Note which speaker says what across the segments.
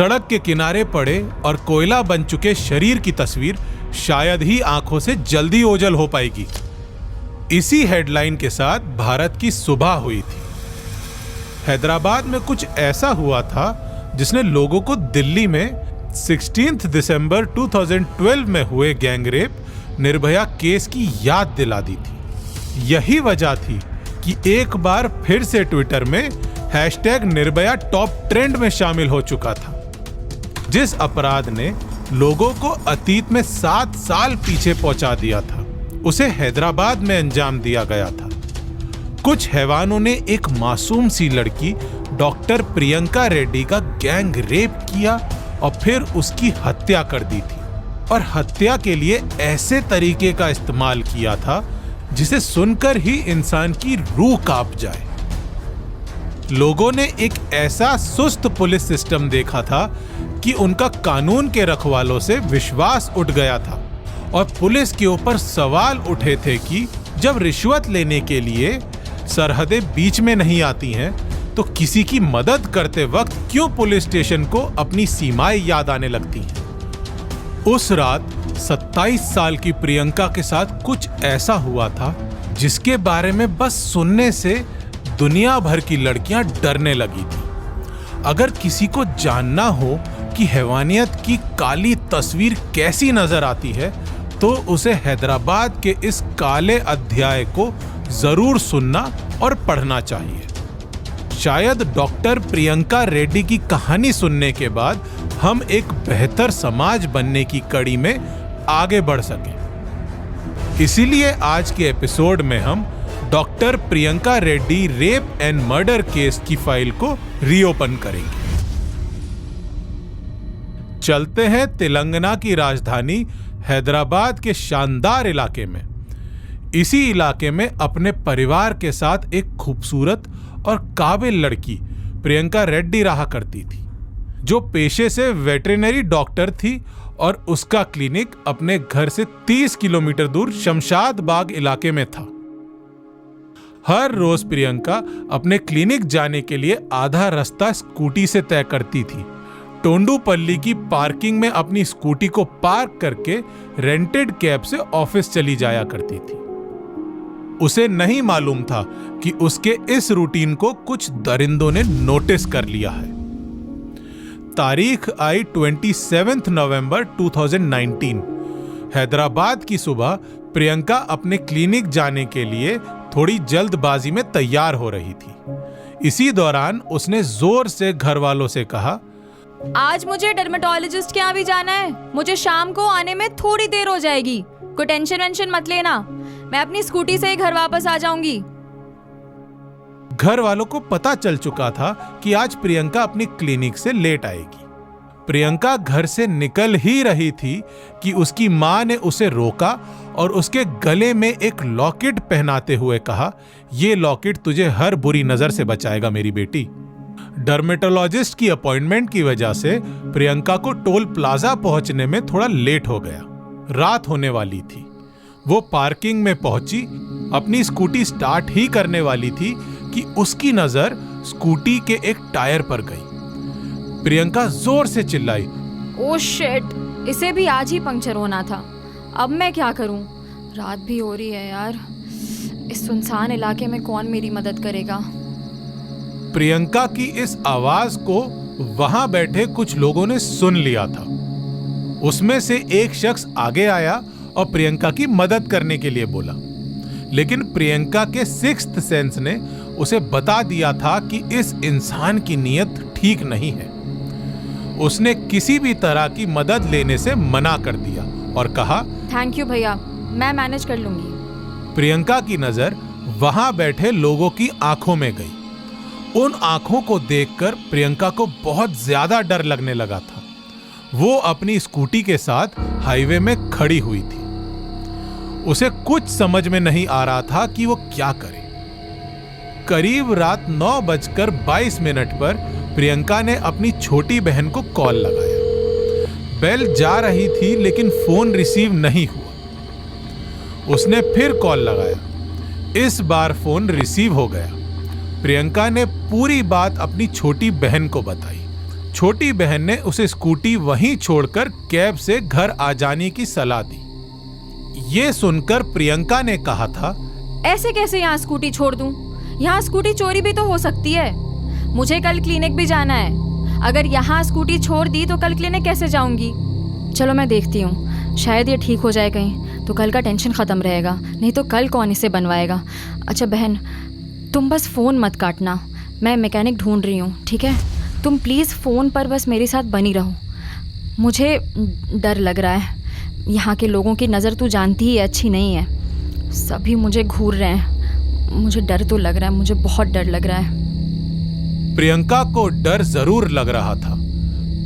Speaker 1: सड़क के किनारे पड़े और कोयला बन चुके शरीर की तस्वीर शायद ही आंखों से जल्दी ओझल हो पाएगी। इसी हेडलाइन के साथ भारत की सुबह हुई थी। हैदराबाद में कुछ ऐसा हुआ था जिसने लोगों को दिल्ली में 16 दिसंबर 2012 में हुए गैंगरेप निर्भया केस की याद दिला दी थी। यही वजह थी कि एक बार फिर से ट्विटर में #निर्भया टॉप ट्रेंड में शामिल हो चुका था। जिस अपराध ने लोगों को अतीत में 7 साल पीछे पहुंचा दिया था, उसे हैदराबाद में अंजाम दिया गया था। कुछ हैवानों ने एक मासूम सी लड़की डॉक्टर प्रियंका रेड्डी का गैंग रेप किया और फिर उसकी हत्या कर दी थी, और हत्या के लिए ऐसे तरीके का इस्तेमाल किया था जिसे सुनकर ही इंसान की रूह कांप जाए। लोगों ने एक ऐसा सुस्त पुलिस सिस्टम देखा था कि उनका कानून के रखवालों से विश्वास उठ गया था, और पुलिस के ऊपर सवाल उठे थे कि जब रिश्वत लेने के लिए सरहदें बीच में नहीं आती हैं, तो किसी की मदद करते वक्त क्यों पुलिस स्टेशन को अपनी सीमाएं याद आने लगती हैं। उस रात 27 साल की प्रियंका के साथ कुछ ऐसा हुआ था जिसके बारे में बस सुनने से दुनिया भर की लड़कियां डरने लगी थी। अगर किसी को जानना हो कि हैवानियत की काली तस्वीर कैसी नजर आती है, तो उसे हैदराबाद के इस काले अध्याय को जरूर सुनना और पढ़ना चाहिए। शायद डॉक्टर प्रियंका रेड्डी की कहानी सुनने के बाद हम एक बेहतर समाज बनने की कड़ी में आगे बढ़ सकें। इसीलिए आज के एपिसोड में हम doctor Priyanka Reddy rape and murder case की फाइल को रीओपन करेंगे। चलते हैं तेलंगाना की राजधानी हैदराबाद के शानदार इलाके में। इसी इलाके में अपने परिवार के साथ एक खूबसूरत और काबिल लड़की प्रियंका रेड्डी रहा करती थी, जो पेशे से वेटरिनरी डॉक्टर थी, और उसका क्लिनिक अपने घर से 30 किलोमीटर दूर शमशाद बाग इलाके में था। हर रोज प्रियंका अपने क्लिनिक जाने के लिए आधा रास्ता स्कूटी से तय करती थी। टोंडूपल्ली की पार्किंग में अपनी स्कूटी को पार्क करके रेंटेड कैब से ऑफिस चली जाया करती थी। उसे नहीं मालूम था कि उसके इस रूटीन को कुछ दरिंदों ने नोटिस कर लिया है। तारीख आई 27 नवंबर 2019। हैदराबाद की सुबह प्रियंका अपने क्लिनिक जाने के लिए थोड़ी जल्दबाजी में तैयार हो रही थी। इसी दौरान उसने जोर से घर वालों से कहा,
Speaker 2: आज मुझे डर्मेटोलॉजिस्ट के यहाँ भी जाना है। मुझे शाम को आने में थोड़ी देर हो जाएगी। कोई टेंशन वेंशन मत लेना, मैं अपनी स्कूटी से ही घर वापस आ जाऊंगी।
Speaker 1: घर वालों को पता चल चुका था कि आज प्रियंका अपनी क्लिनिक से लेट आएगी। प्रियंका घर से निकल ही रही थी कि उसकी मां ने उसे रोका और उसके गले में एक लॉकेट पहनाते हुए कहा, ये लॉकेट तुझे हर बुरी नजर से बचाएगा मेरी बेटी। डर्मेटोलॉजिस्ट की अपॉइंटमेंट की वजह से प्रियंका को टोल प्लाजा पहुंचने में थोड़ा लेट हो गया। रात होने वाली थी। वो पार्किंग में पहुंची, अपनी स्कूटी स्टार्ट ही करने वाली थी कि उसकी नजर स्कूटी के एक टायर पर गई। प्रियंका जोर से चिल्लाई,
Speaker 2: ओह शिट, इसे भी आज ही पंक्चर होना था। अब मैं क्या करूं? रात भी हो रही है यार। इस सुनसान इलाके में कौन मेरी मदद करेगा?
Speaker 1: प्रियंका की इस आवाज को वहां बैठे कुछ लोगों ने सुन लिया था। उसमें से एक शख्स आगे आया और प्रियंका की मदद करने के लिए बोला, लेकिन प्रियंका के सिक्स्थ सेंस ने उसे बता दिया था कि इस इंसान की नीयत ठीक नहीं है। उसने किसी भी तरह की मदद लेने से मना कर दिया और कहा,
Speaker 2: थैंक यू भैया, मैं मैनेज कर लूंगी।
Speaker 1: प्रियंका की नजर वहां बैठे लोगों की आंखों में गई। उन आंखों को देखकर प्रियंका को बहुत ज्यादा डर लगने लगा था। वो अपनी स्कूटी के साथ हाईवे में खड़ी हुई थी। उसे कुछ समझ में नहीं आ रहा था कि वो क्या करे। करीब रात 9:22 पर प्रियंका ने अपनी छोटी बहन को कॉल लगाया। बेल जा रही थी लेकिन फोन रिसीव नहीं हुआ। उसने फिर कॉल लगाया। इस बार फोन रिसीव हो गया। प्रियंका ने पूरी बात अपनी छोटी बहन को बताई। छोटी बहन ने उसे स्कूटी वहीं छोड़कर कैब से घर आ जाने की सलाह दी। ये सुनकर प्रियंका ने कहा था,
Speaker 2: ऐसे कैसे यहाँ स्कूटी छोड़ दूँ? यहाँ स्कूटी चोरी भी तो हो सकती है। मुझे कल क्लिनिक भी जाना है। अगर यहाँ स्कूटी छोड़ दी तो कल क्लिनिक कैसे जाऊंगी? चलो मैं देखती हूँ, शायद ये ठीक हो जाए कहीं, तो कल का टेंशन ख़त्म रहेगा। नहीं तो कल कौन इसे बनवाएगा। अच्छा बहन, तुम बस फ़ोन मत काटना, मैं मैकेनिक ढूंढ रही हूँ, ठीक है? तुम प्लीज़ फ़ोन पर बस मेरे साथ बनी रहो। मुझे डर लग रहा है। यहाँ के लोगों की नज़र तू जानती ही अच्छी नहीं है। सभी मुझे घूर रहे हैं। मुझे डर तो लग रहा है, मुझे बहुत डर लग रहा है।
Speaker 1: प्रियंका को डर जरूर लग रहा था,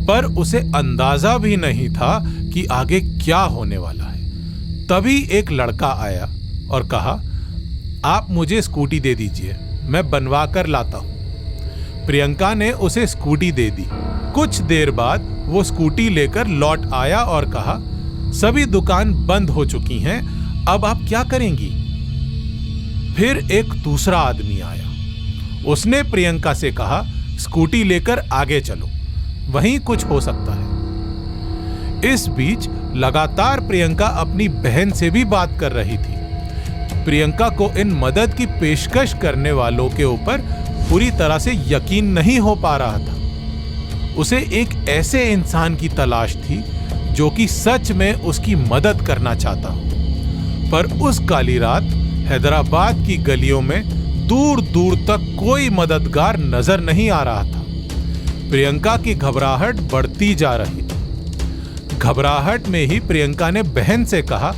Speaker 1: पर उसे अंदाजा भी नहीं था कि आगे क्या होने वाला है। तभी एक लड़का आया और कहा, आप मुझे स्कूटी दे दीजिए, मैं बनवा कर लाता हूँ। प्रियंका ने उसे स्कूटी दे दी। कुछ देर बाद वो स्कूटी लेकर लौट आया और कहा, सभी दुकान बंद हो चुकी हैं, अब आप क्या करेंगी? फिर एक दूसरा आदमी आया। उसने प्रियंका से कहा, स्कूटी लेकर आगे चलो, वहीं कुछ हो सकता है। इस बीच लगातार प्रियंका अपनी बहन से भी बात कर रही थी। प्रियंका को इन मदद की पेशकश करने वालों के ऊपर पूरी तरह से यकीन नहीं हो पा रहा था। उसे एक ऐसे इंसान की तलाश थी जो कि सच में उसकी मदद करना चाहता हो। पर उस काली रात हैदराबाद की गलियों में दूर दूर तक कोई मददगार नजर नहीं आ रहा था। प्रियंका की घबराहट बढ़ती जा रही थी। घबराहट में ही प्रियंका ने बहन से कहा,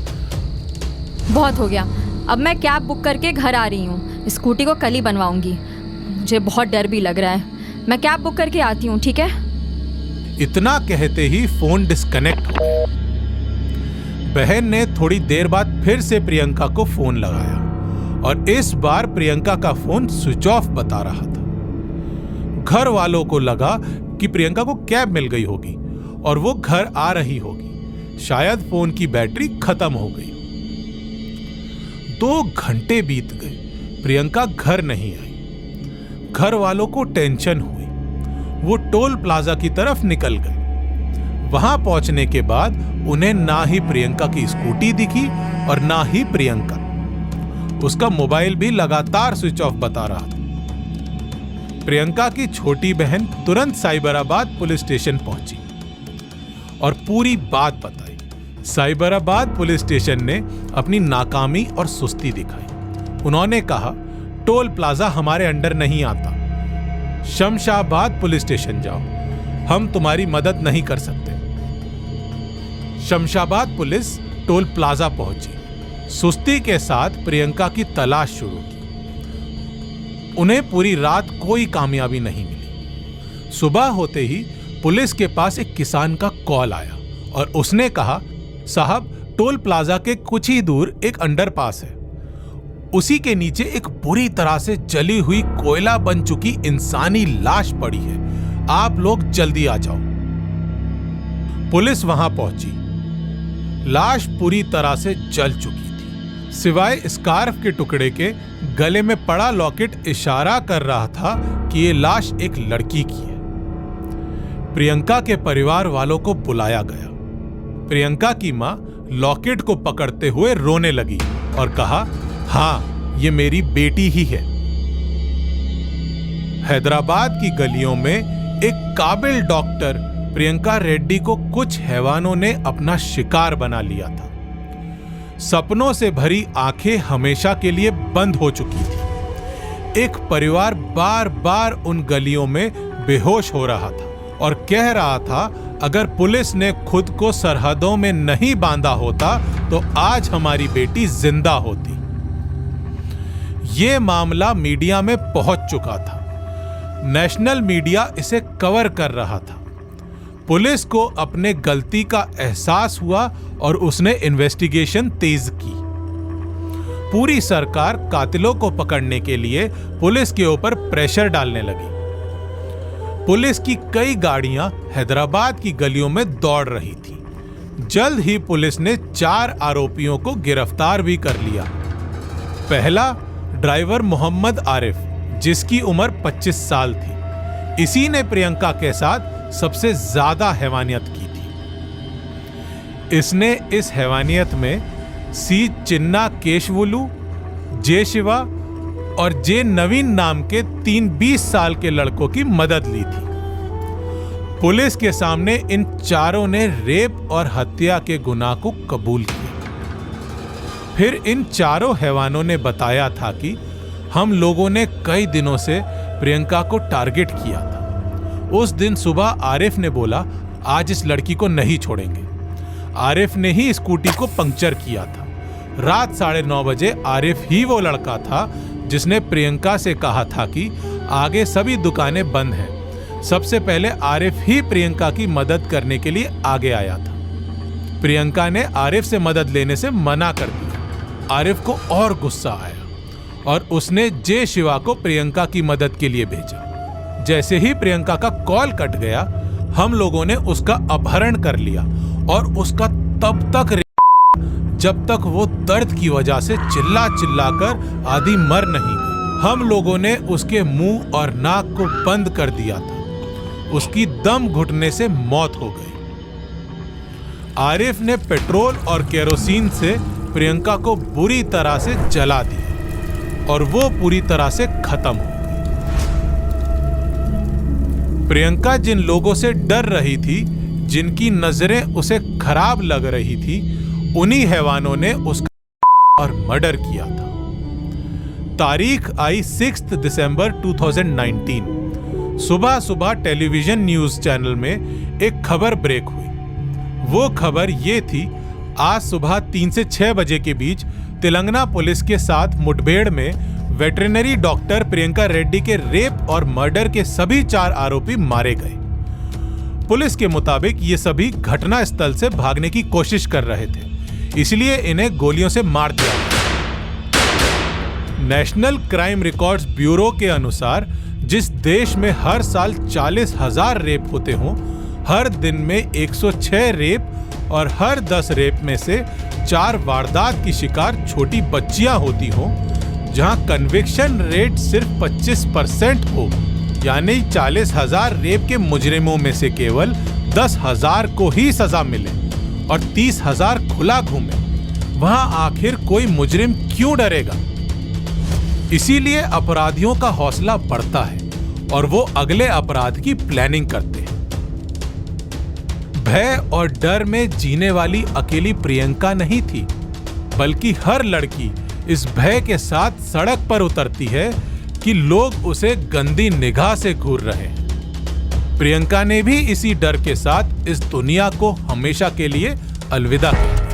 Speaker 2: बहुत हो गया, अब मैं कैब बुक करके घर आ रही हूँ। स्कूटी को कल ही बनवाऊंगी। मुझे बहुत डर भी लग रहा है। मैं कैब बुक करके आती हूँ, ठीक है?
Speaker 1: इतना कहते ही फोन डिस्कनेक्ट हो गया। बहन ने थोड़ी देर बाद फिर से प्रियंका को फोन लगाया और इस बार प्रियंका का फोन स्विच ऑफ बता रहा था। घर वालों को लगा कि प्रियंका को कैब मिल गई होगी और वो घर आ रही होगी। शायद फोन की बैटरी खत्म हो गई। 2 घंटे बीत गए, प्रियंका घर नहीं आई। घर वालों को टेंशन हुई। वो टोल प्लाजा की तरफ निकल गए। वहां पहुंचने के बाद उन्हें ना ही प्रियंका की स्कूटी दिखी और ना ही प्रियंका। उसका मोबाइल भी लगातार स्विच ऑफ बता रहा था। प्रियंका की छोटी बहन तुरंत साइबराबाद पुलिस स्टेशन पहुंची और पूरी बात बताई। साइबराबाद पुलिस स्टेशन ने अपनी नाकामी और सुस्ती दिखाई। उन्होंने कहा, टोल प्लाजा हमारे अंडर नहीं आता, शमशाबाद पुलिस स्टेशन जाओ, हम तुम्हारी मदद नहीं कर सकते। शमशाबाद पुलिस टोल प्लाजा पहुंची। सुस्ती के साथ प्रियंका की तलाश शुरू की। उन्हें पूरी रात कोई कामयाबी नहीं मिली। सुबह होते ही पुलिस के पास एक किसान का कॉल आया और उसने कहा, साहब, टोल प्लाजा के कुछ ही दूर एक अंडरपास है, उसी के नीचे एक बुरी तरह से जली हुई कोयला बन चुकी इंसानी लाश पड़ी है, आप लोग जल्दी आ जाओ। पुलिस वहां पहुंची। लाश पूरी तरह से जल चुकी थी। सिवाय स्कार्फ के टुकड़े के गले में पड़ा लॉकेट इशारा कर रहा था कि ये लाश एक लड़की की है। प्रियंका के परिवार वालों को बुलाया गया। प्रियंका की मां लॉकेट को पकड़ते हुए रोने लगी और कहा, हाँ, ये मेरी बेटी ही है। हैदराबाद की गलियों में एक काबिल डॉक्टर प्रियंका रेड्डी को कुछ हैवानों ने अपना शिकार बना लिया था। सपनों से भरी आंखें हमेशा के लिए बंद हो चुकी थी। एक परिवार बार बार उन गलियों में बेहोश हो रहा था और कह रहा था, अगर पुलिस ने खुद को सरहदों में नहीं बांधा होता तो आज हमारी बेटी जिंदा होती। ये मामला मीडिया में पहुंच चुका था। नेशनल मीडिया इसे कवर कर रहा था। पुलिस को अपने गलती का एहसास हुआ और उसने इन्वेस्टिगेशन तेज की। पूरी सरकार कातिलों को पकड़ने के लिए पुलिस के ऊपर प्रेशर डालने लगी। पुलिस की कई गाड़ियां हैदराबाद की गलियों में दौड़ रही थी। जल्द ही पुलिस ने 4 आरोपियों को गिरफ्तार भी कर लिया। पहला, ड्राइवर मोहम्मद आरिफ, जिसकी उम्र 25 साल थी। इसी ने प्रियंका के साथ सबसे ज्यादा हैवानियत की थी। इसने इस हैवानियत में सी चिन्ना केशवुलु, जे शिवा और जे नवीन नाम के 20 साल के लड़कों की मदद ली थी। पुलिस के सामने इन चारों ने रेप और हत्या के गुनाह को कबूल किया। फिर इन चारों हैवानों ने बताया था कि हम लोगों ने कई दिनों से प्रियंका को टारगेट किया था। उस दिन सुबह आरिफ ने बोला, आज इस लड़की को नहीं छोड़ेंगे। आरिफ ने ही स्कूटी को पंक्चर किया था। रात 9:30 बजे आरिफ ही वो लड़का था जिसने प्रियंका से कहा था कि आगे सभी दुकानें बंद हैं। सबसे पहले आरिफ ही प्रियंका की मदद करने के लिए आगे आया था। प्रियंका ने आरिफ से मदद लेने से मना कर दिया। आरिफ को और गुस्सा आया और उसने जे शिवा को प्रियंका की मदद के लिए भेजा। जैसे ही प्रियंका का कॉल कट गया, हम लोगों ने उसका अपहरण कर लिया और उसका तब तक जब तक वो दर्द की वजह से चिल्ला चिल्लाकर आधी मर नहीं गई। हम लोगों ने उसके मुंह और नाक को बंद कर दिया था। उसकी दम घुटने से मौत हो गई। आरिफ ने पेट्रोल और केरोसिन से प्रियंका को बुरी तरह से जला दिया और वो पूरी तरह से खत्म हो गई। प्रियंका जिन लोगों से डर रही थी, जिनकी नजरें उसे खराब लग रही थी, उन्हीं हैवानों ने उसका और मर्डर किया था। तारीख आई 6 दिसंबर 2019। सुबह सुबह टेलीविजन न्यूज चैनल में एक खबर ब्रेक हुई। वो खबर ये थी, आज सुबह 3 से 6 बजे के बीच तेलंगाना पुलिस के साथ मुठभेड़ में वेटरिनरी डॉक्टर प्रियंका रेड्डी के रेप और मर्डर के सभी 4 आरोपी मारे गए। पुलिस के मुताबिक ये सभी घटना स्थल से भागने की कोशिश कर रहे थे, इसलिए इन्हें गोलियों से मार दिया गया। नेशनल क्राइम रिकॉर्ड्स ब्यूरो के अनुसार जिस देश में हर साल 40,000 रेप होते हों, हर दिन में 106 रेप और हर 10 रेप में से 4 वारदात की शिकार छोटी बच्चियां होती हों, जहां कन्विक्शन रेट सिर्फ 25% हो, यानी 40,000 रेप के मुजरिमों में से केवल 10,000 को ही सजा मिले और 30,000 खुला घूमे, वहां आखिर कोई मुजरिम क्यों डरेगा? इसीलिए अपराधियों का हौसला बढ़ता है और वो अगले अपराध की प्लानिंग करते हैं। भय और डर में जीने वाली अकेली प्रियंका नहीं थी, बल्कि हर लड़की इस भय के साथ सड़क पर उतरती है कि लोग उसे गंदी निगाह से घूर रहे हैं। प्रियंका ने भी इसी डर के साथ इस दुनिया को हमेशा के लिए अलविदा किया।